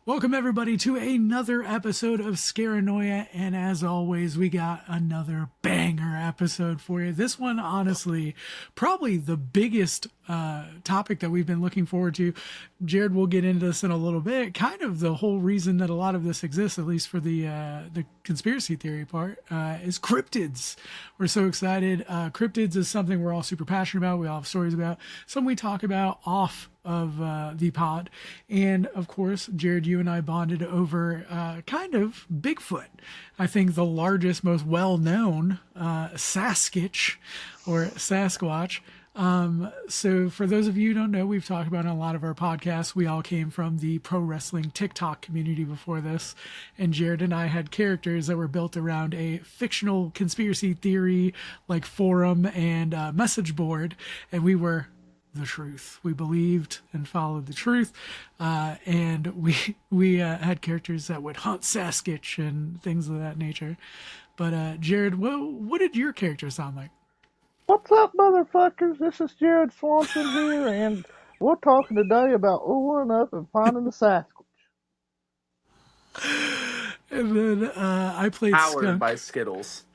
Welcome everybody to another episode of Scaranoia, and as always, we got another banger episode for you. This one, honestly, probably the biggest topic that we've been looking forward to. Jared will get into this in a little bit. Kind of the whole reason that a lot of this exists, at least for the conspiracy theory part, is cryptids. We're so excited. Cryptids is something we're all super passionate about. We all have stories about. Some we talk about off of the pod, and of course Jared, you and I bonded over kind of Bigfoot. I think the largest, most well-known Sasquatch or Sasquatch. So for those of you who don't know, we've talked about in a lot of our podcasts, we all came from the pro wrestling TikTok community before this, and Jared and I had characters that were built around a fictional conspiracy theory like forum and message board, and we were the truth. We believed and followed the truth, and we had characters that would hunt Sasquatch and things of that nature. But Jared, what did your character sound like? What's up, motherfuckers? This is Jared Swanson here, and we're talking today about oohing up and finding the Sasquatch. And then I played Powered Skunk. by Skittles.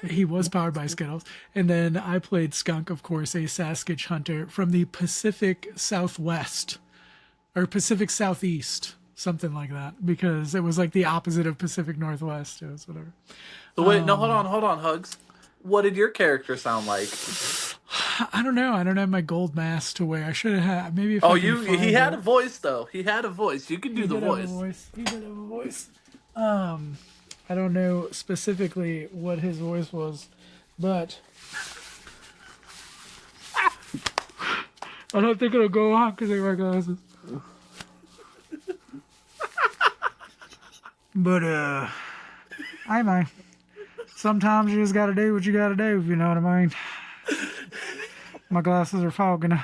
He was powered by Skittles. And then I played Skunk, of course, a Sasquatch hunter from the Pacific Southwest or Pacific Southeast, something like that, because it was like the opposite of Pacific Northwest. It was whatever. So wait, no, hold on, Hugz. What did your character sound like? I don't know. I don't have my gold mask to wear. I should have had. Maybe if Oh, I can find he had it. a voice though. He had a voice. You can do He the did have a voice. voice. He did have a voice. I don't know specifically what his voice was, but I don't think it'll go on because I wear glasses. But I mean, sometimes you just gotta do what you gotta do, if you know what I mean. My glasses are fogging. Okay.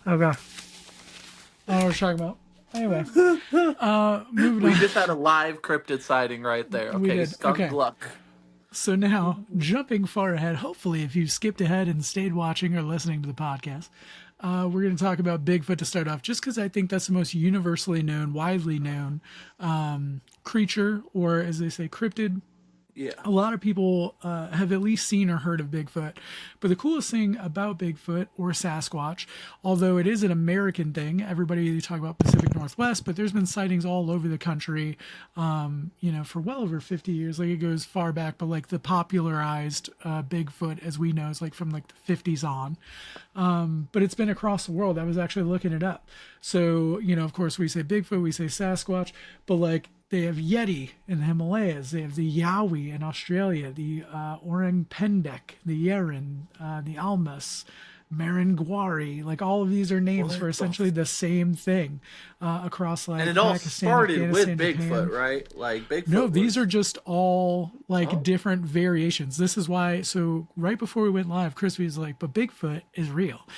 I don't know what you're talking about. Anyway, moving We on. just had a live cryptid sighting right there. We Okay, did. skunk Okay. luck. So now, jumping far ahead, hopefully if you skipped ahead and stayed watching or listening to the podcast, we're going to talk about Bigfoot to start off, just because I think that's the most universally known, widely known creature, or as they say, cryptid. Yeah. A lot of people have at least seen or heard of Bigfoot. But the coolest thing about Bigfoot or Sasquatch, although it is an American thing, everybody talk about Pacific Northwest, but there's been sightings all over the country, for well over 50 years. Like it goes far back, but like the popularized Bigfoot as we know is like from like the 50s on. But it's been across the world. I was actually looking it up. So, of course we say Bigfoot, we say Sasquatch, but like they have Yeti in the Himalayas. They have the Yowie in Australia, the Orang Pendek, the Yeren, the Almas, Maranguari. Like all of these are names for essentially the same thing across like And it all Pakistan, started with Afghanistan, Bigfoot, Japan. right? Like Bigfoot. No, was- these are just all like different variations. This is why. So right before we went live, Crispy was like, "But Bigfoot is real."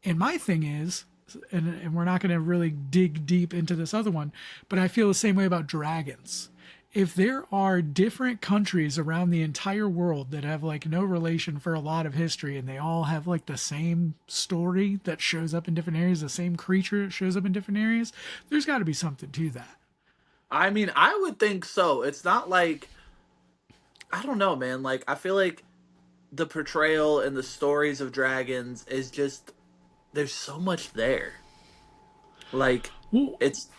And my thing is, and we're not going to really dig deep into this other one, but I feel the same way about dragons. If there are different countries around the entire world that have like no relation for a lot of history, and they all have like the same story that shows up in different areas, the same creature that shows up in different areas, there's got to be something to that. I mean, I would think so. It's not like, I don't know, man. Like I feel like the portrayal and the stories of dragons is just, there's so much there. Like Well, it's,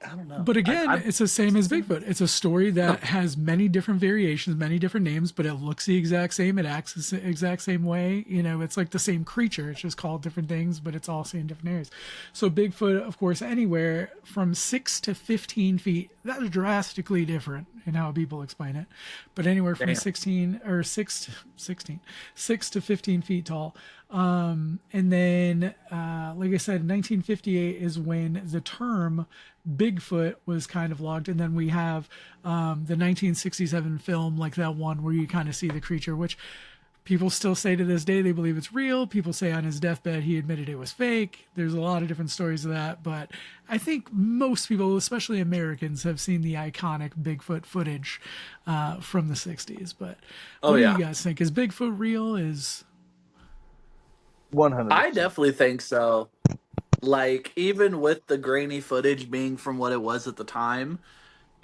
I don't know. but again, I, it's the same as Bigfoot. It's a story that has many different variations, many different names, but it looks the exact same. It acts the exact same way. It's like the same creature. It's just called different things, but it's all seen in different areas. So Bigfoot, of course, anywhere from 6 to 15 feet. That is drastically different in how people explain it. But anywhere from Damn. 16 or 6 to 15 feet tall. And then, like I said, 1958 is when the term Bigfoot was kind of logged. And then we have the 1967 film, like that one where you kind of see the creature, which people still say to this day they believe it's real. People say on his deathbed he admitted it was fake. There's a lot of different stories of that. But I think most people, especially Americans, have seen the iconic Bigfoot footage from the 60s. But what do you guys think? Is Bigfoot real? Is 100. I definitely think so. Like, even with the grainy footage being from what it was at the time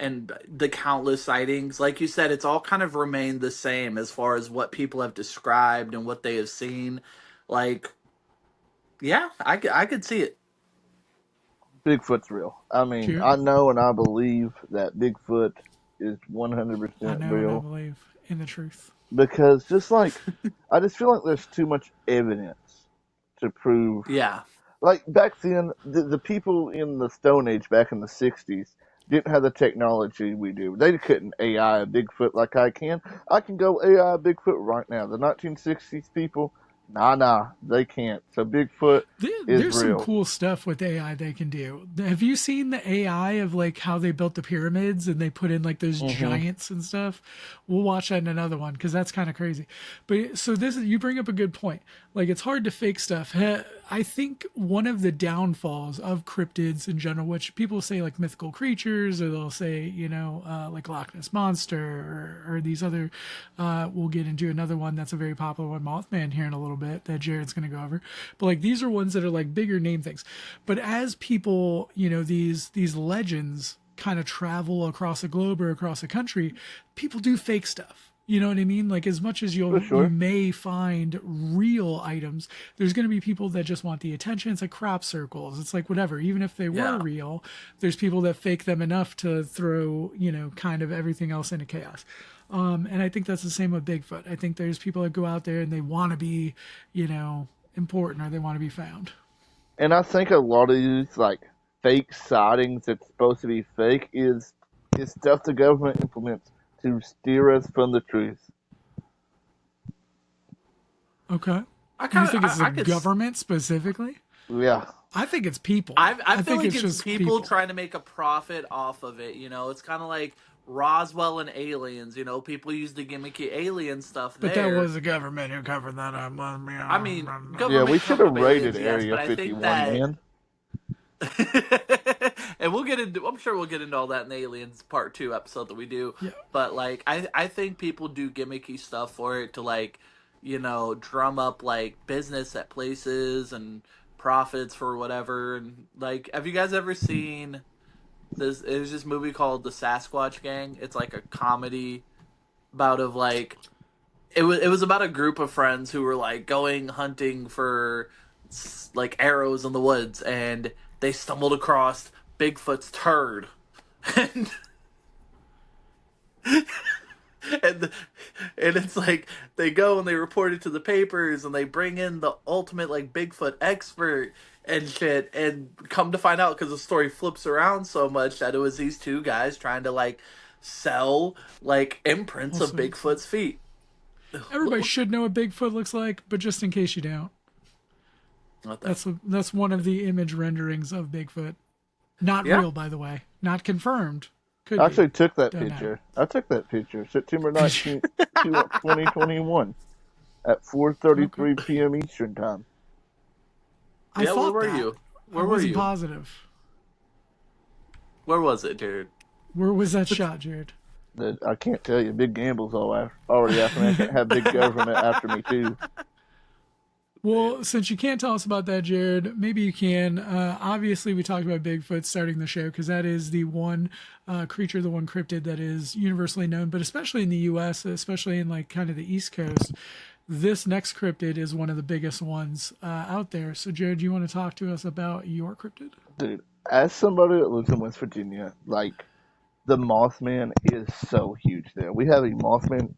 and the countless sightings, like you said, it's all kind of remained the same as far as what people have described and what they have seen. Like, yeah, I could see it. Bigfoot's real. I mean, Jared, I know and I believe that Bigfoot is I 100% know and I real believe in the truth. because just like I just feel like there's too much evidence to prove. Yeah. Like back then, the people in the Stone Age back in the 60s didn't have the technology we do. They couldn't AI a Bigfoot like I can. I can go AI a Bigfoot right now. The 1960s people, nah, they can't. So Bigfoot is There's some real. cool stuff with AI they can do. Have you seen the AI of like how they built the pyramids and they put in like those Hmm. giants and stuff? We'll watch that in another one because that's kind of crazy. But so this is, you bring up a good point. Like it's hard to fake stuff. I think one of the downfalls of cryptids in general, which people say like mythical creatures, or they'll say like Loch Ness monster, or these other. We'll get into another one that's a very popular one, Mothman, here in a little bit that Jared's going to go over. But like these are ones that are like bigger name things. But as people, these legends kind of travel across the globe or across the country, people do fake stuff. You know what I mean? Like as much as For you sure. may find real items, there's going to be people that just want the attention. It's like crop circles. It's like whatever. Even if they were Yeah. real, there's people that fake them enough to throw kind of everything else into chaos. And I think that's the same with Bigfoot. I think there's people that go out there and they want to be, important, or they want to be found. And I think a lot of these like fake sightings that's supposed to be fake is stuff the government implements to steer us from the truth. Okay. I You kind of think it's the I could government specifically? Yeah, I think it's people. I I feel think like it's it's just people people. trying to make a profit off of it. It's kind of like Roswell and aliens. People use the gimmicky alien stuff But that there. was the government who covered that up. I mean, yeah, we government should covered have up raided aliens, yes, Area but I think 51, that, man. and we'll get into. I'm sure we'll get into all that in the aliens part two episode that we do. Yeah. But like, I think people do gimmicky stuff for it to like, drum up like business at places and profits for whatever. And like, have you guys ever seen this? It was this movie called The Sasquatch Gang. It's like a comedy about of like it was about a group of friends who were like going hunting for like arrows in the woods, and they stumbled across Bigfoot's turd, and and and it's like they go and they report it to the papers, and they bring in the ultimate like Bigfoot expert and shit, and come to find out because the story flips around so much that it was these two guys trying to like sell like imprints of Also, Bigfoot's feet. everybody should know what Bigfoot looks like, but just in case you don't, What the? that's one of the image renderings of Bigfoot. Not Yeah. real, by the way. Not confirmed. Could I be. actually took that Don't know. picture. I took that picture September 19th, 2021 at Okay. 4:33 p.m. Eastern Time. I Yeah, where thought were that. you? I Where were wasn't you? positive. Where was it, dude? Where was that shot, Jared? That I can't tell you. Big Gamble's already after me. I can't have big government after me too. Well, since you can't tell us about that, Jared, maybe you can. Obviously, we talked about Bigfoot starting the show because that is the one creature, the one cryptid that is universally known, but especially in the U.S., especially in like kind of the East Coast, this next cryptid is one of the biggest ones out there. So, Jared, do you want to talk to us about your cryptid? Dude, as somebody that lives in West Virginia, like the Mothman is so huge there. We have a Mothman.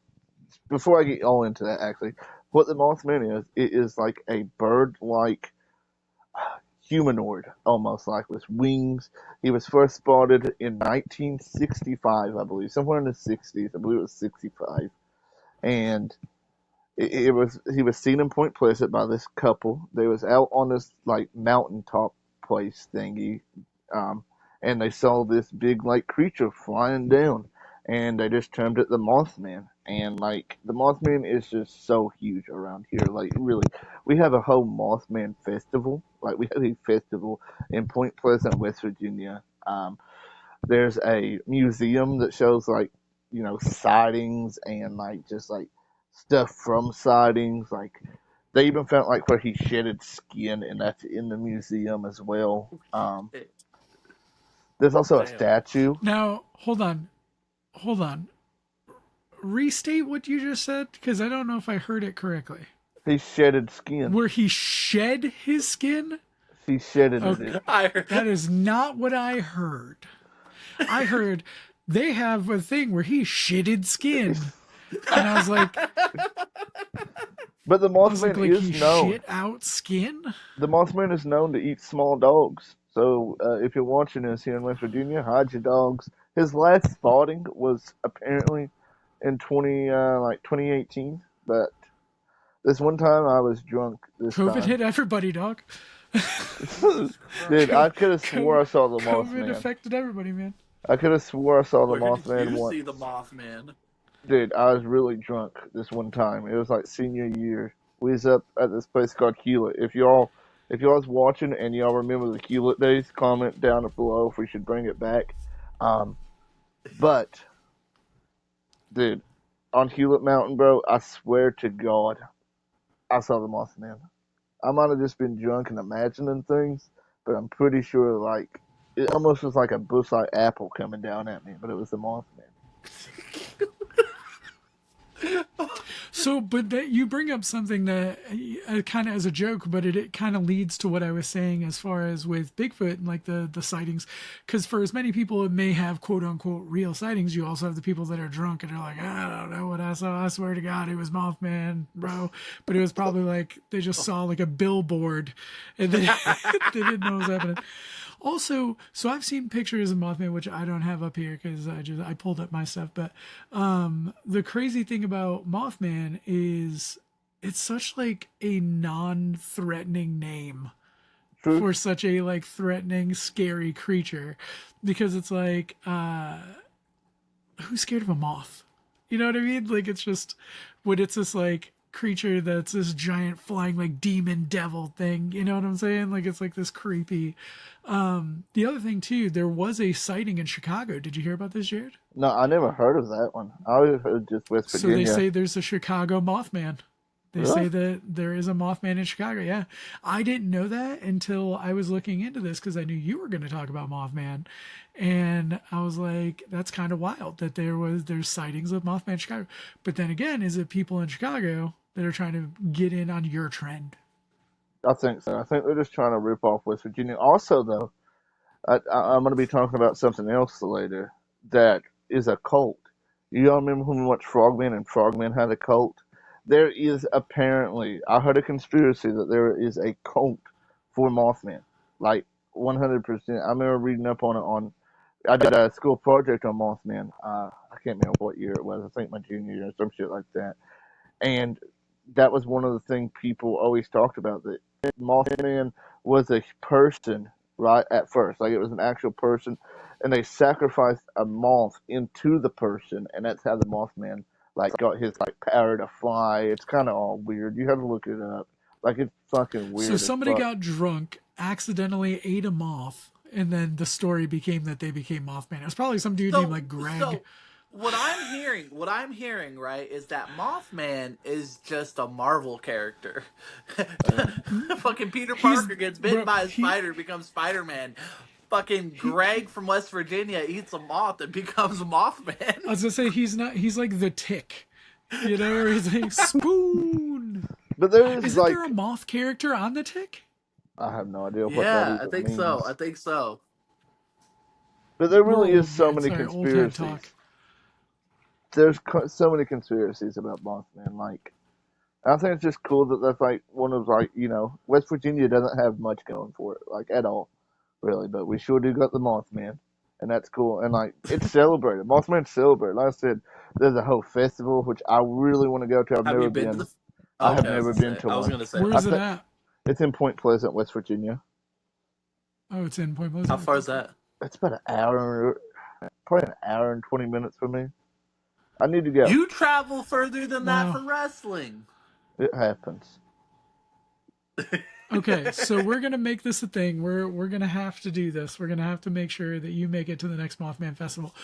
Before I get all into that, actually, what the Mothman is, it is like a bird-like humanoid, almost like with wings. He was first spotted in 1965, I believe, somewhere in the 60s. I believe it was 65, and it was he was seen in Point Pleasant by this couple. They was out on this like mountaintop place thingy, um, and they saw this big like creature flying down, and they just termed it the Mothman. And like the Mothman is just so huge around here. Like really, we have a whole Mothman festival. Like we have a festival in Point Pleasant, West Virginia. There's a museum that shows like sightings and like just like stuff from sightings. Like They even found like where he shedded skin, and that's in the museum as well. There's also a Damn. statue. Now, hold on. Restate what you just said because I don't know if I heard it correctly. He shedded skin. Where he shed his skin? He shedded Okay, it. I heard, that is not what I heard. I heard they have a thing where he shitted skin, and I was like, But the Mothman like is he known. shit out skin. The Mothman is known to eat small dogs. So if you're watching this here in West Virginia, hide your dogs. His last spotting was apparently in 2018. But this one time I was drunk. This COVID time, hit everybody, dog. dude, I could have swore I saw the COVID Mothman. affected everybody, man. I could have swore I saw the where did Mothman you once. see the Mothman? Dude, I was really drunk this one time. It was like senior year. We was up at this place called Hewlett. If y'all was watching and y'all remember the Hewlett days, comment down below if we should bring it back. But dude, on Hewlett Mountain, bro, I swear to God, I saw the Mothman. I might have just been drunk and imagining things, but I'm pretty sure like it almost was like a bush-like apple coming down at me, but it was the Mothman. So, but that you bring up something that kind of as a joke, but it kind of leads to what I was saying as far as with Bigfoot and like the sightings. Because for as many people it may have quote unquote real sightings, you also have the people that are drunk and are like, I don't know what I saw. I swear to God, it was Mothman, bro. But it was probably like they just saw like a billboard and they, they didn't know what was happening. Also, so I've seen pictures of Mothman, which I don't have up here because I pulled up my stuff. But the crazy thing about Mothman is it's such like a non-threatening name True. for such a like threatening, scary creature, because it's like who's scared of a moth? You know what I mean? Like it's just when it's this like creature that's this giant flying like demon devil thing, you know what I'm saying? Like it's like this creepy. The other thing too, there was a sighting in Chicago. Did you hear about this, Jared? No, I never heard of that one. I always heard just West So Virginia. they say there's a Chicago Mothman. They Really? say that there is a Mothman in Chicago. Yeah. I didn't know that until I was looking into this because I knew you were going to talk about Mothman. And I was like, that's kind of wild that there's sightings of Mothman in Chicago. But then again, is it people in Chicago that are trying to get in on your trend? I think so. I think they're just trying to rip off West Virginia. Also, though, I'm going to be talking about something else later that is a cult. You all remember when we watched Frogman and Frogman had a cult? There is apparently, I heard a conspiracy that there is a cult for Mothman. Like 100%. I remember reading up on it I did a school project on Mothman. I can't remember what year it was. I think my junior year or some shit like that. And that was one of the things people always talked about, that Mothman was a person, right, at first. Like it was an actual person, and they sacrificed a moth into the person, and that's how the Mothman like got his like power to fly. It's kind of all weird. You have to look it up. Like it's fucking weird. So as somebody fuck. got drunk, accidentally ate a moth, and then the story became that they became Mothman. It was probably some dude named like Greg. So what I'm hearing, right, is that Mothman is just a Marvel character. Fucking Peter Parker gets bitten by a spider, becomes Spider-Man. Fucking Greg from West Virginia eats a moth and becomes Mothman. I was gonna say he's like the Tick, you know, where he's like spoon. But there is Isn't like there a moth character on the Tick? I have no idea what Yeah, that I even think means. so. I think so. But there really We're is so old, many sorry, old head conspiracies. talk. There's so many conspiracies about Mothman. Like, I think it's just cool that that's like one of like West Virginia doesn't have much going for it, like at all, really. But we sure do got the Mothman, and that's cool. And like it's celebrated. Mothman's celebrated. Like I said, there's a whole festival which I really want to go to. I've Have never you been to been. the? I have Okay, never been to I was one. gonna say. Where is it at? It's in Point Pleasant, West Virginia. Oh, it's in Point Pleasant. How far is that? It's about probably an hour and 20 minutes for me. I need to go. You travel further than that Wow. for wrestling. It happens. Okay, so we're gonna make this a thing. We're gonna have to do this. We're gonna have to make sure that you make it to the next Mothman Festival.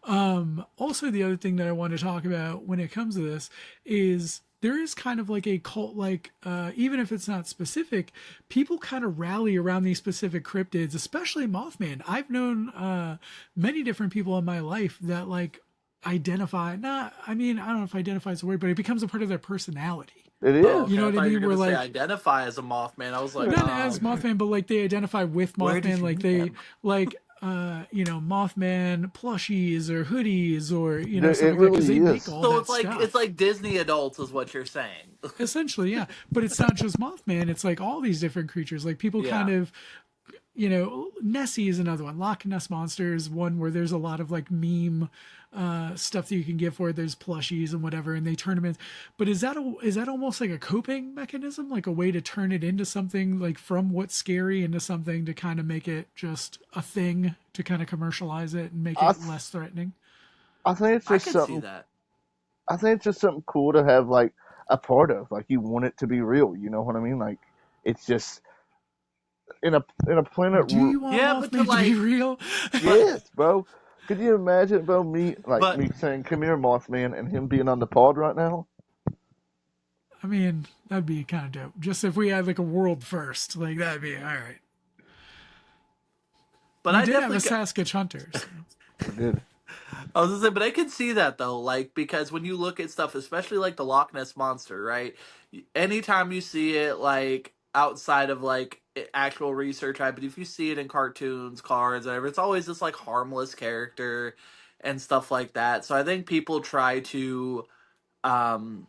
Also, the other thing that I want to talk about when it comes to this is there is kind of like a cult, like even if it's not specific, people kind of rally around these specific cryptids, especially Mothman. I've known many different people in my life that like identify, not, I mean, I don't know if identify is the word, but it becomes a part of their personality. It Oh, is. You okay. know I what I thought you were mean? Where gonna say like, identify as a Mothman. I was like, not as Mothman, but like they identify with where did Mothman, you like meet they him? like you know, Mothman plushies or hoodies or you know stuff It like that because really they make is. all So that it's stuff. like Disney adults, is what you're saying. Essentially, yeah. But it's not just Mothman, it's like all these different creatures. Like people kind Yeah. of, you know, Nessie is another one. Loch Ness Monster is one where there's a lot of like meme stuff that you can get for it. There's plushies and whatever, and they turn them in. But is that almost like a coping mechanism, like a way to turn it into something like from what's scary into something to kind of make it just a thing to kind of commercialize it and make I it th- less threatening? I think it's I just could see something. that. I think it's just something cool to have like a part of. Like you want it to be real. You know what I mean? Like it's just in a planet. Do you want Yeah, but to Mothman to be like, real? but Yes, bro. Could you imagine, bro? but Me saying, "Come here, Mothman," and him being on the pod right now. I mean, that'd be kind of dope. Just if we had like a world first, like that'd be all right. but We I did have a definitely Sasquatch hunter. So. We did. I was gonna say, but I can see that though, like because when you look at stuff, especially like the Loch Ness monster, right? Anytime you see it, like outside of like actual research, right? But if you see it in cartoons, cards, whatever, it's always this like harmless character and stuff like that. So I think people try to, um,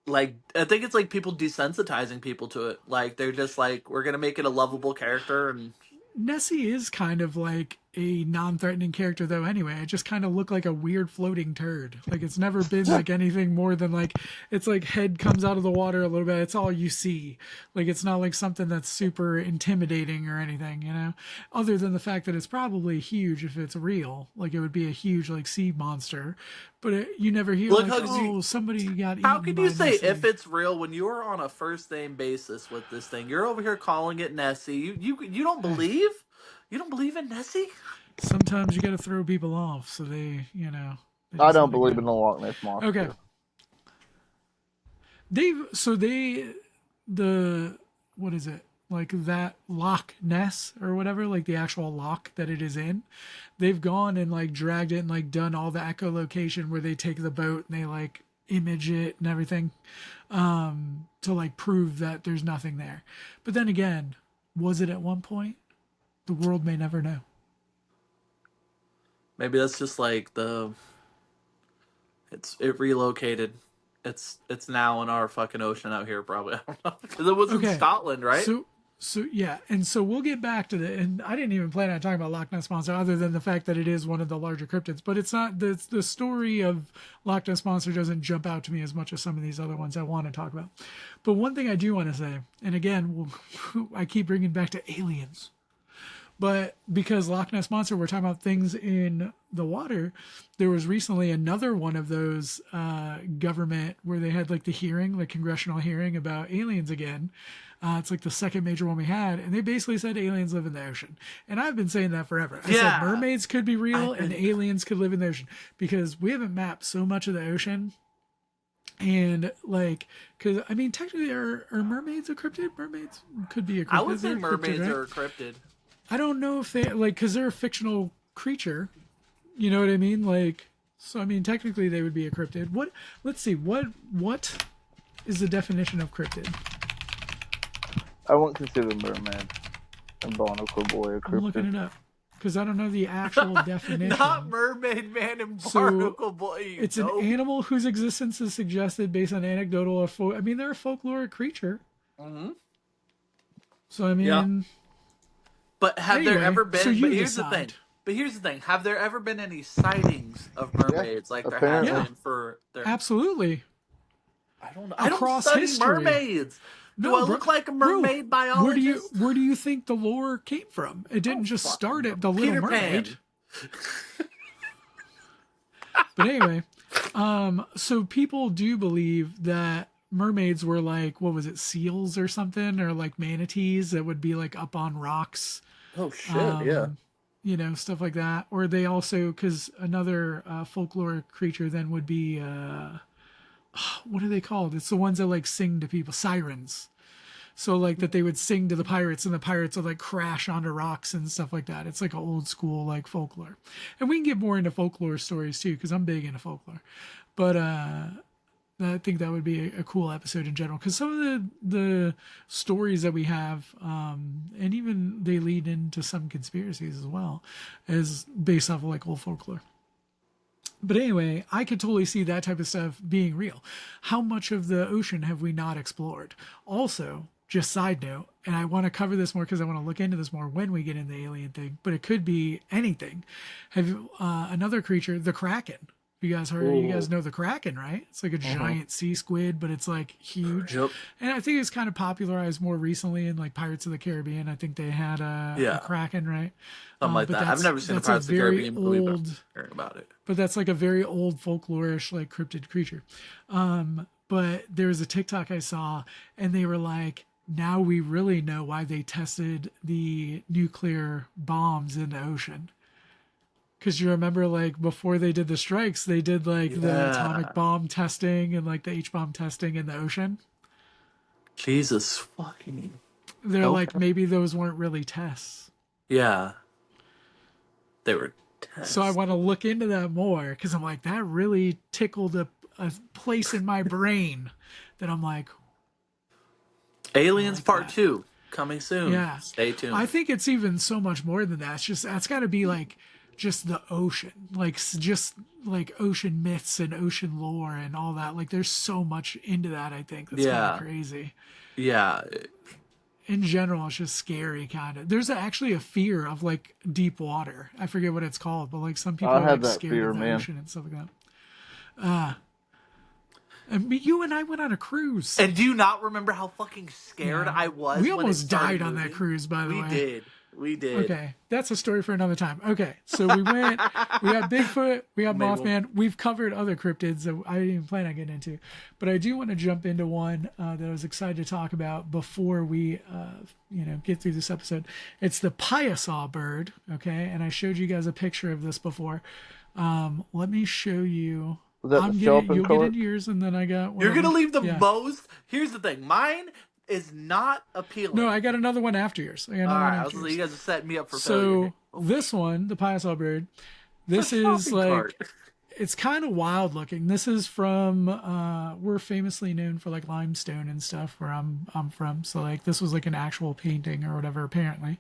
like I think it's like people desensitizing people to it. Like they're just like, we're gonna make it a lovable character, and Nessie is kind of like a non-threatening character though anyway. It just kind of looked like a weird floating turd. Like it's never been like anything more than like it's like head comes out of the water a little bit. It's all you see. Like it's not like something that's super intimidating or anything, you know? Other than the fact that it's probably huge if it's real. Like it would be a huge like sea monster. But you never hear look, like, Hugz, oh, somebody got how eaten can you by say if Nessie. it's real when you are on a first name basis with this thing? You're over here calling it Nessie. You don't Hey, believe? You don't believe in Nessie? sometimes you got to throw people off so they, you know, they I just don't let it believe in go. the Loch Ness Okay. monster. The what is it? Like that Loch Ness or whatever, like the actual loch that it is in. They've gone and like dragged it and like done all the echolocation where they take the boat and they like image it and everything to like prove that there's nothing there. But then again, was it at one point? The world may never know. Maybe that's just like it relocated. It's now in our fucking ocean out here, probably. I don't know, because it was in Okay. Scotland, right? So yeah, and so we'll get back to the. And I didn't even plan on talking about Loch Ness monster, other than the fact that it is one of the larger cryptids. But it's not the story of Loch Ness monster doesn't jump out to me as much as some of these other ones I want to talk about. But one thing I do want to say, and again, I keep bringing back to aliens. But because Loch Ness Monster, we're talking about things in the water. There was recently another one of those government where they had like the hearing, like congressional hearing about aliens again. It's like the second major one we had, and they basically said aliens live in the ocean. And I've been saying that forever. I said Yeah, mermaids could be real I've and been. aliens could live in the ocean because we haven't mapped so much of the ocean. And like, because I mean, technically, are mermaids a cryptid? Mermaids could be a I would cryptid. say They're a cryptid, mermaids right? are a cryptid. I don't know if they like because they're a fictional creature. You know what I mean? Like, so I mean, technically they would be a cryptid. What? Let's see. What is the definition of cryptid? I won't consider merman and barnacle boy a I'm looking cryptid. it up because I don't know the actual Not definition. mermaid man and So barnacle boy. You it's an dope. animal whose existence is suggested based on anecdotal or I mean, they're a folkloric creature. Mm-hmm. So I Yeah. mean, But have there anyway. ever So been? But you here's the thing. decide. But here's the thing. Have there ever been any sightings of Yeah, mermaids like there has Yeah, apparently. been for their? absolutely. I don't know. I don't Across study history. mermaids. Do No, I bro, look like a bro, mermaid biologist? where do you think the lore came from? It I didn't don't just fucking start know. at the Little Peter Mermaid. Pan. But anyway, so people do believe that mermaids were like what was it, seals or something, or like manatees that would be like up on rocks, Oh shit! Yeah. you know, stuff like that. Or they also because another folklore creature then would be what are they called? It's the ones that like sing to people, sirens. So like that they would sing to the pirates and the pirates would like crash onto rocks and stuff like that. It's like an old school like folklore. And we can get more into folklore stories too, because I'm big into folklore. But I think that would be a cool episode in general, because some of the stories that we have, and even they lead into some conspiracies as well, is based off of like old folklore. But anyway, I could totally see that type of stuff being real. How much of the ocean have we not explored? Also, just side note, and I want to cover this more because I want to look into this more when we get into the alien thing, but it could be anything. Have another creature, the Kraken. You guys heard? You guys know the Kraken, right? It's like a giant sea squid, but it's like huge. Yep. And I think it's kind of popularized more recently in like Pirates of the Caribbean. I think they had a Kraken, right? Something like but that. I've never seen a Pirates of the Caribbean movie, but I'm hearing about it. But that's like a very old folklorish like cryptid creature. But there was a TikTok I saw, and they were like, now we really know why they tested the nuclear bombs in the ocean. Because you remember, like, before they did the strikes, they did, like, the atomic bomb testing and, like, the H-bomb testing in the ocean. Jesus fucking... They're like, maybe those weren't really tests. Yeah. They were tests. So I want to look into that more, because I'm like, that really tickled a place in my brain that I'm like... Aliens Part 2, coming soon. Yeah. Stay tuned. I think it's even so much more than that. It's just, that's got to be, like... just the ocean, like just like ocean myths and ocean lore and all that. Like there's so much into that. I think that's kind of crazy. Yeah. In general, it's just scary kind of. There's actually a fear of like deep water. I forget what it's called, but like some people are like scared of the ocean and stuff like that. And you and I went on a cruise. And do you not remember how fucking scared I was? We almost died on that cruise, by the way. We did. Okay, that's a story for another time. Okay, so we went, we got Bigfoot, we got Mothman. We've covered other cryptids that I didn't even plan on getting into. But I do want to jump into one that I was excited to talk about before we, get through this episode. It's the Piasa Bird, okay? And I showed you guys a picture of this before. Let me show you. You'll get into yours, and then I got one. You're going to leave the most... Here's the thing. Mine... is not appealing. No, I got another one after yours. All right, you guys are setting me up for failure. So this one, the Piasa Bird, this is like, it's kind of wild looking. This is from, we're famously known for like limestone and stuff where I'm from. So like this was like an actual painting or whatever apparently,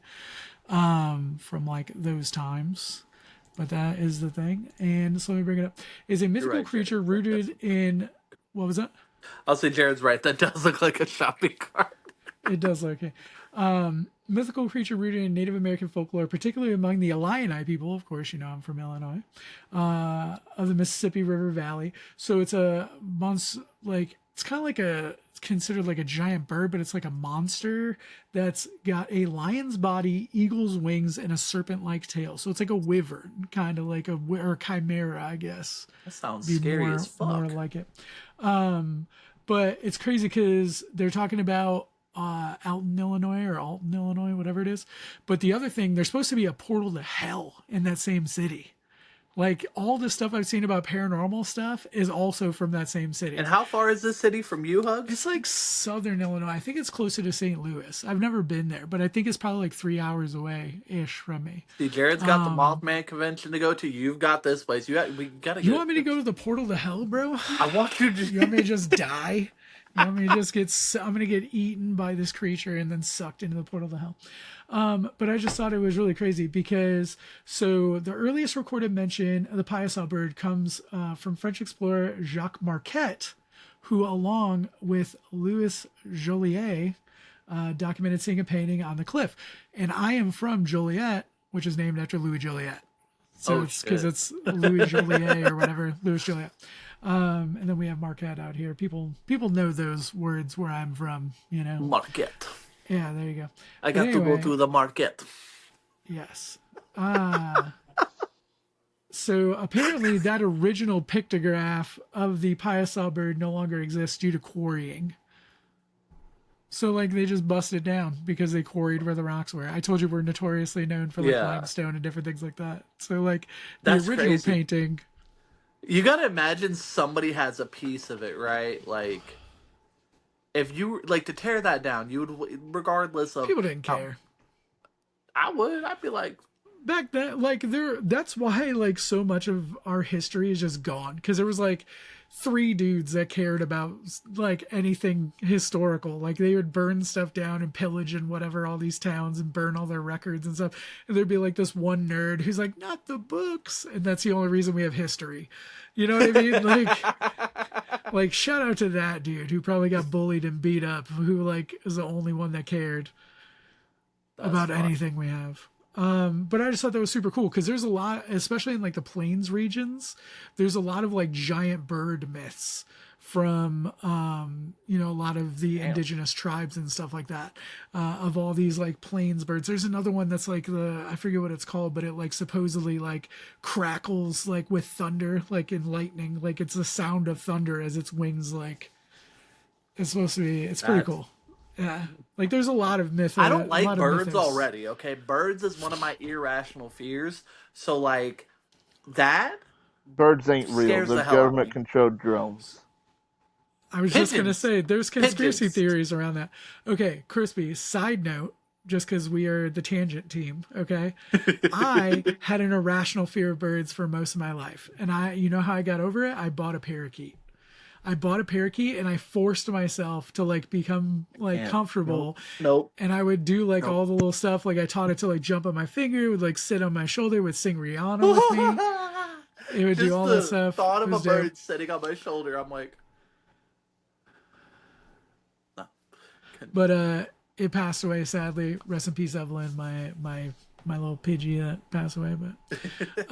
from like those times. But that is the thing. And so let me bring it up. Is a mythical creature rooted in, what was that? I'll say Jared's right. That does look like a shopping cart. It does look okay. Mythical creature rooted in Native American folklore, particularly among the Illini people. Of course, I'm from Illinois, of the Mississippi River Valley. So it's a it's kind of like it's considered like a giant bird, but it's like a monster that's got a lion's body, eagle's wings, and a serpent-like tail. So it's like a wyvern, kind of like or chimera, I guess. That sounds scary as fuck. More like it. But it's crazy because they're talking about Alton, Illinois, whatever it is. But the other thing, there's supposed to be a portal to hell in that same city. Like all the stuff I've seen about paranormal stuff is also from that same city. And how far is this city from you, Hugz? It's like southern Illinois. I think it's closer to St. Louis. I've never been there, but I think it's probably like 3 hours away-ish from me. See, Jared's got the Mothman convention to go to. You've got this place. We gotta. You want me to go to the portal to hell, bro? I want you to. You want me to just die? You want me to just I'm gonna get eaten by this creature and then sucked into the portal to hell. But I just thought it was really crazy because the earliest recorded mention of the Piasa bird comes from French explorer Jacques Marquette, who, along with Louis Joliet, documented seeing a painting on the cliff. And I am from Joliet, which is named after Louis Joliet. So it's because it's Louis Joliet or whatever, Louis Joliet. And then we have Marquette out here. People know those words where I'm from, Marquette. Yeah, there you go. I got to go to the market. Yes. So apparently that original pictograph of the Piasa bird no longer exists due to quarrying. So like they just busted it down because they quarried where the rocks were. I told you we're notoriously known for like limestone and different things like that. So like the original painting You gotta imagine somebody has a piece of it, right? Like, if you like to tear that down, you would, regardless of People didn't how. care. I would. I'd be like, Back then, like there, that's why like so much of our history is just gone, because there was like three dudes that cared about like anything historical. Like they would burn stuff down and pillage and whatever all these towns and burn all their records and stuff, and there'd be like this one nerd who's like, not the books, and that's the only reason we have history. You know what I mean? Like shout out to that dude who probably got bullied and beat up, who like is the only one that cared that's about fun. anything we have. But I just thought that was super cool, because there's a lot, especially in like the plains regions, there's a lot of like giant bird myths from a lot of the Damn. indigenous tribes and stuff like that, of all these like plains birds. There's another one that's like I forget what it's called, but it like supposedly like crackles like with thunder, like in lightning, like it's the sound of thunder as its wings like it's supposed to be. It's pretty That's. cool. Yeah, like there's a lot of myth. I don't A like lot of birds mythos. already. Okay, birds is one of my irrational fears. So like that Birds ain't real. scares They're the hell out of government me. controlled drones. I was just gonna Pigeons, say there's conspiracy pigeons. theories around that. Okay, Crispy. Side note, just because we are the tangent team. Okay, I had an irrational fear of birds for most of my life, and you know how I got over it? I bought a parakeet. I bought a parakeet and I forced myself to like become like And nope, comfortable, nope, and I would do like nope. all the little stuff. Like I taught it to like jump on my finger, it would like sit on my shoulder, would sing Rihanna with me. It would do Just all that the stuff. thought It of a was dope. bird sitting on my shoulder, I'm like, no. But it passed away sadly. Rest in peace, Evelyn, my little Pidgey that passed away. But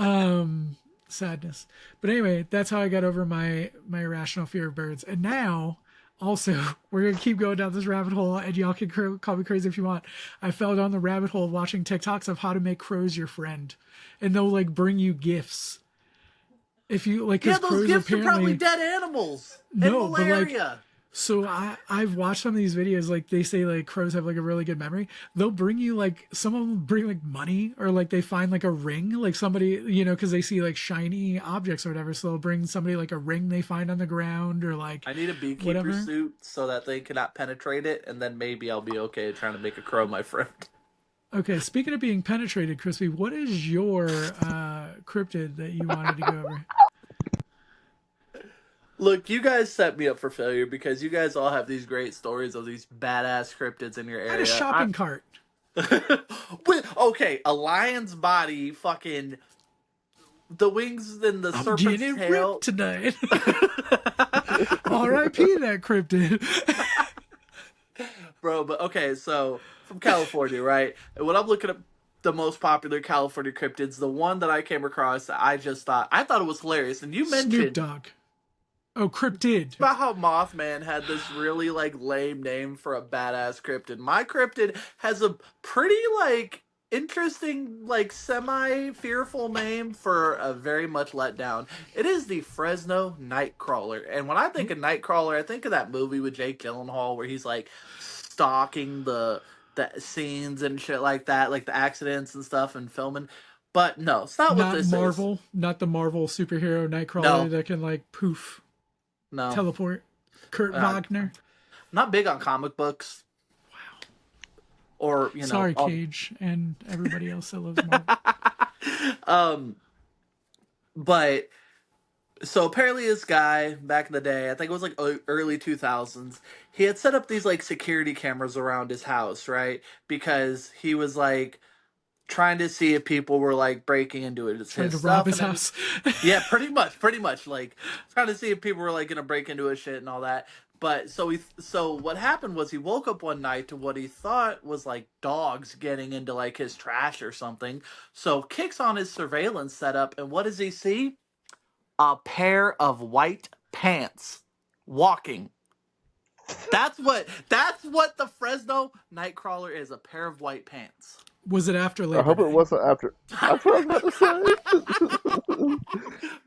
sadness. But anyway, that's how I got over my irrational fear of birds. And now, also, we're gonna keep going down this rabbit hole, and y'all can call me crazy if you want. I fell down the rabbit hole watching TikToks of how to make crows your friend, and they'll like bring you gifts. If you like, Yeah, because those crows gifts are probably apparently dead animals and no, but like malaria. so I've watched some of these videos, like they say like crows have like a really good memory. They'll bring you like some of them bring like money, or like they find like a ring, like somebody, because they see like shiny objects or whatever. So they'll bring somebody like a ring they find on the ground, or like I need a beekeeper whatever. suit so that they cannot penetrate it, and then maybe I'll be okay trying to make a crow my friend. Okay, speaking of being penetrated, Crispy, what is your cryptid that you wanted to go over? Look, you guys set me up for failure because you guys all have these great stories of these badass cryptids in your I had a area. shopping cart. Okay, a lion's body, fucking the wings and the I'm serpent's getting tail. ripped tonight. R.I.P. that cryptid. Bro, but okay, so from California, right? And when I'm looking at the most popular California cryptids, the one that I came across that I thought it was hilarious, and you Snoop mentioned Dogg. Oh, cryptid. about how Mothman had this really like lame name for a badass cryptid. My cryptid has a pretty like interesting like semi fearful name for a very much let down. It is the Fresno Nightcrawler. And when I think of Nightcrawler, I think of that movie with Jake Gyllenhaal where he's like stalking the scenes and shit like that, like the accidents and stuff and filming. But no, it's not what Not this is. Marvel, not the Marvel superhero Nightcrawler No, that can like poof no. teleport. Kurt Uh, Wagner. not big on comic books. Or, Sorry, Cage, and everybody else that loves Marvel. um but so apparently this guy back in the day, I think it was like early 2000s, he had set up these like security cameras around his house, right? Because he was like trying to see if people were like breaking into it, Trying his to rob stuff his and house. yeah, pretty much like trying to see if people were like gonna break into his shit and all that. But so what happened was he woke up one night to what he thought was like dogs getting into like his trash or something. So kicks on his surveillance setup, and what does he see? A pair of white pants walking. That's what the Fresno Nightcrawler is, a pair of white pants. Was it after I Labor hope it Day? wasn't after. That's what I was about to say.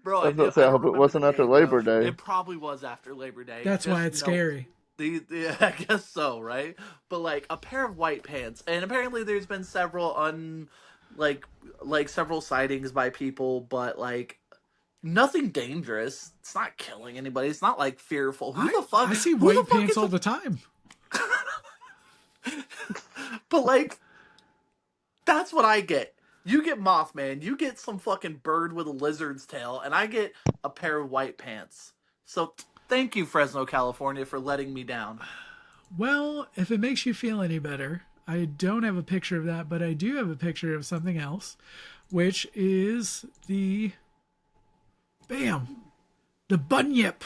Bro, I was about to say, I I don't hope it remember the wasn't after date, bro. Labor Day. It probably was after Labor Day. That's why it's scary. I guess so, right? But like a pair of white pants, and apparently there's been several like several sightings by people, but like nothing dangerous. It's not killing anybody. It's not like fearful. Who the fuck? I see Who the white fuck pants is all the time. But like, that's what I get. You get Mothman, you get some fucking bird with a lizard's tail, and I get a pair of white pants. So thank you, Fresno, California, for letting me down. Well, if it makes you feel any better, I don't have a picture of that, but I do have a picture of something else, which is the the Bunyip.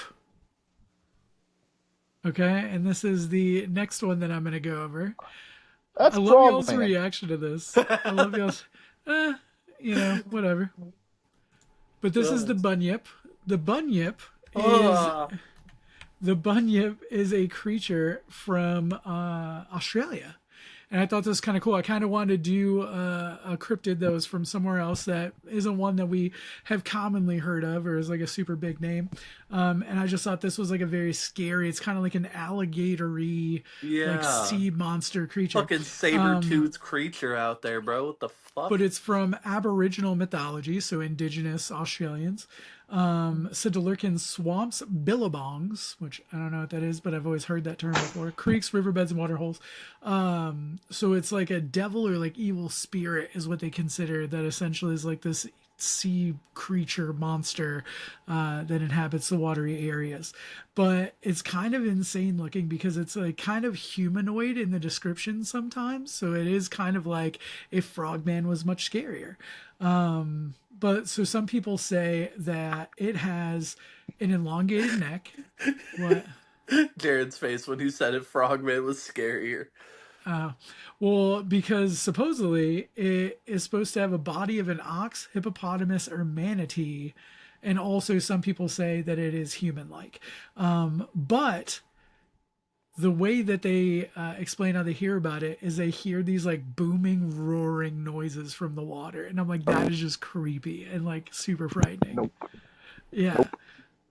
Okay, and this is the next one that I'm going to go over. That's I love y'all's Frogman. reaction to this. I love y'all's, whatever. But this is the Bunyip. The Bunyip is the Bunyip is a creature from Australia. And I thought this was kind of cool. I kind of wanted to do a cryptid that was from somewhere else that isn't one that we have commonly heard of or is like a super big name. And I just thought this was like a very scary, it's kind of like an alligatory, like sea monster creature. Fucking saber-toothed creature out there, bro. What the fuck? But it's from Aboriginal mythology, so indigenous Australians. Sidalurcan swamps, billabongs, which I don't know what that is, but I've always heard that term before. Creeks, riverbeds, and waterholes. So it's like a devil or like evil spirit is what they consider, that essentially is like this sea creature monster that inhabits the watery areas. But it's kind of insane looking because it's like kind of humanoid in the description sometimes. So it is kind of like if Frogman was much scarier. But so some people say that it has an elongated neck. What? Jared's face when he said it, Frogman was scarier. Well, because supposedly it is supposed to have a body of an ox, hippopotamus, or manatee. And also some people say that it is human-like. But the way that they explain how they hear about it is they hear these like booming, roaring noises from the water. And I'm like, that is just creepy and like super frightening. Nope. Yeah.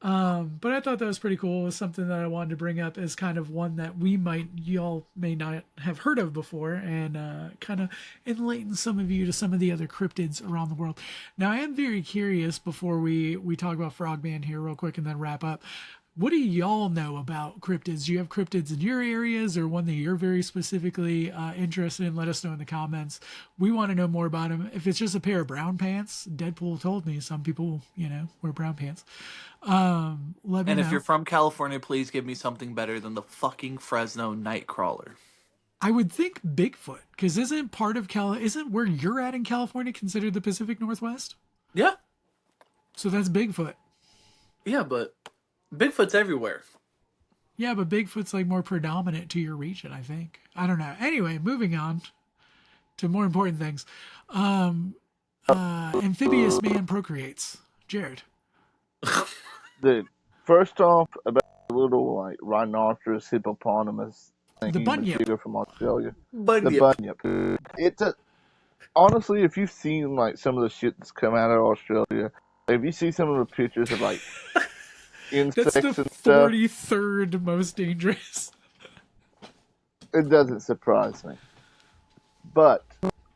But I thought that was pretty cool. It was something that I wanted to bring up as kind of one that y'all may not have heard of before, and kind of enlighten some of you to some of the other cryptids around the world. Now, I am very curious before we talk about Frogman here real quick and then wrap up. What do y'all know about cryptids? Do you have cryptids in your areas or one that you're very specifically interested in? Let us know in the comments. We want to know more about them. If it's just a pair of brown pants, Deadpool told me some people, wear brown pants. Let me know. And if you're from California, please give me something better than the fucking Fresno Nightcrawler. I would think Bigfoot, because isn't where you're at in California considered the Pacific Northwest? Yeah. So that's Bigfoot. Yeah, but Bigfoot's everywhere. Yeah, but Bigfoot's like more predominant to your region, I think. I don't know. Anyway, moving on to more important things. Amphibious man procreates. Jared. Dude, first off, about the little like rhinoceros hippopotamus thing, The Bunyip from Australia. Bunyip. The Bunyip. It's honestly, if you've seen like some of the shit that's come out of Australia, if you see some of the pictures of like insects That's the and stuff, 43rd most dangerous. it doesn't surprise me. But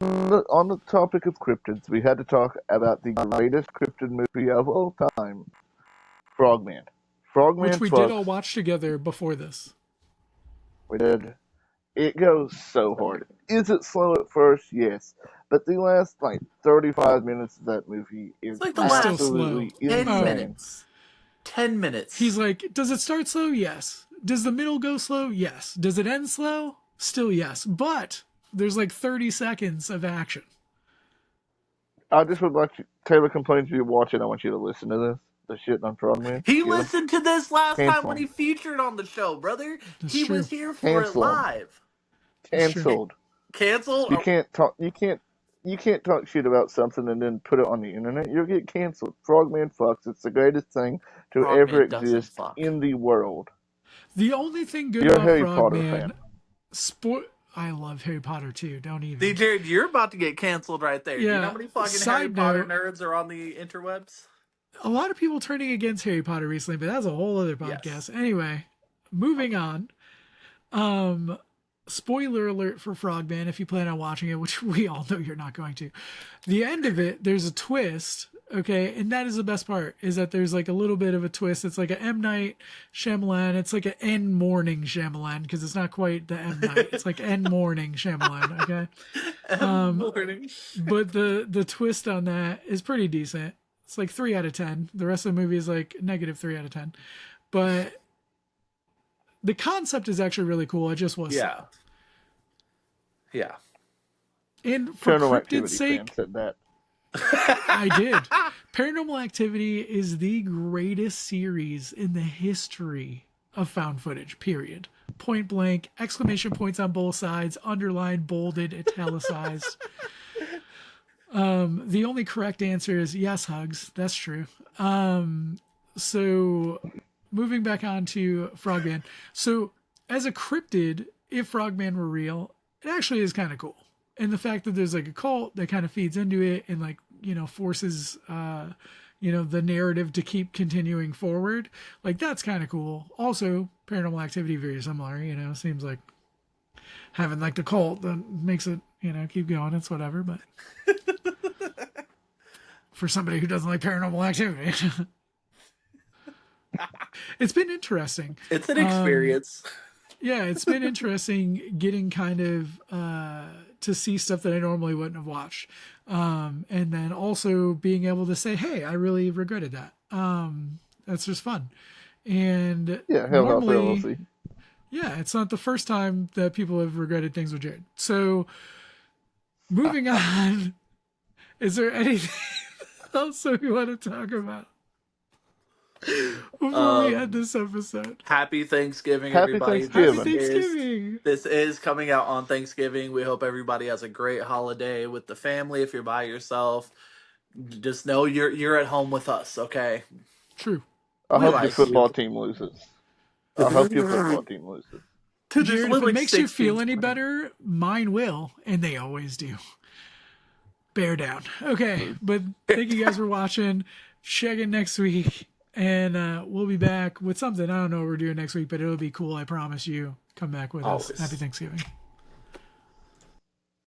on the topic of cryptids, we had to talk about the greatest cryptid movie of all time, Frogman. Frogman, Which we did all watch together before this. We did. It goes so hard. Is it slow at first? Yes. But the last, 35 minutes of that movie is like the last absolutely 10 insane. minutes. 10 minutes. He's like, does it start slow? Yes. Does the middle go slow? Yes. Does it end slow? Still yes. But there's 30 seconds of action. I just would like to, Taylor complains if you watch it, I want you to listen to this. The shit on Frogman. He listened to this last time Cancel. when he featured on the show, brother. That's He true. was here for it live. Canceled. Canceled? You can't talk. You can't talk shit about something and then put it on the internet. You'll get canceled. Frogman fucks. It's the greatest thing to Frogman ever doesn't exist fuck. in the world. The only thing good You're a about Harry Potter Frogman, fan. I love Harry Potter too. Don't even. See, Jared, you're about to get canceled right there. Yeah. You know how many fucking Harry Potter nerds are on the interwebs? A lot of people turning against Harry Potter recently, but that's a whole other podcast. Yes. Anyway, moving on. Spoiler alert for Frogman if you plan on watching it, which we all know you're not going to. The end of it, there's a twist Okay, and that is the best part, is that there's like a little bit of a twist. It's like a M. Night Shyamalan. It's like an N morning Shyamalan, because it's not quite the M. Night. It's like N morning Shyamalan, okay? Morning. But the twist on that is pretty decent. It's like 3 out of 10. The rest of the movie is like negative 3 out of 10. But the concept is actually really cool. It just was Yeah. Yeah. And for Paranormal cryptid's Activity sake, fan said that. I did. Paranormal Activity is the greatest series in the history of found footage, period. Point blank, exclamation points on both sides, underlined, bolded, italicized. The only correct answer is yes, Hugz. That's true. So moving back on to Frogman. So as a cryptid, if Frogman were real, it actually is kind of cool. And the fact that there's like a cult that kind of feeds into it and like, you know, forces, the narrative to keep continuing forward, like that's kind of cool. Also, Paranormal Activity, very similar, seems like having like the cult that makes it, keep going. It's whatever, but for somebody who doesn't like Paranormal Activity, it's been interesting. It's an experience. Yeah, it's been interesting getting kind of to see stuff that I normally wouldn't have watched. And then also being able to say, hey, I really regretted that. That's just fun. And Yeah, Hell House normally, LLC. yeah, it's not the first time that people have regretted things with Jared. So moving on, is there anything else that we want to talk about before we end this episode? Happy Thanksgiving, Happy everybody. Thanksgiving. Happy Thanksgiving. This is coming out on Thanksgiving. We hope everybody has a great holiday with the family. If you're by yourself, just know you're at home with us, okay? True. I hope like your football you. team loses. I hope your football team loses. Dude, there's Jared, if literally it makes you 16 feel any better, mine will, and they always do. Bear down. Okay, but thank you guys for watching. Check in next week, and we'll be back with something. I don't know what we're doing next week, but it'll be cool. I promise you. Come back with us. Always. Happy Thanksgiving.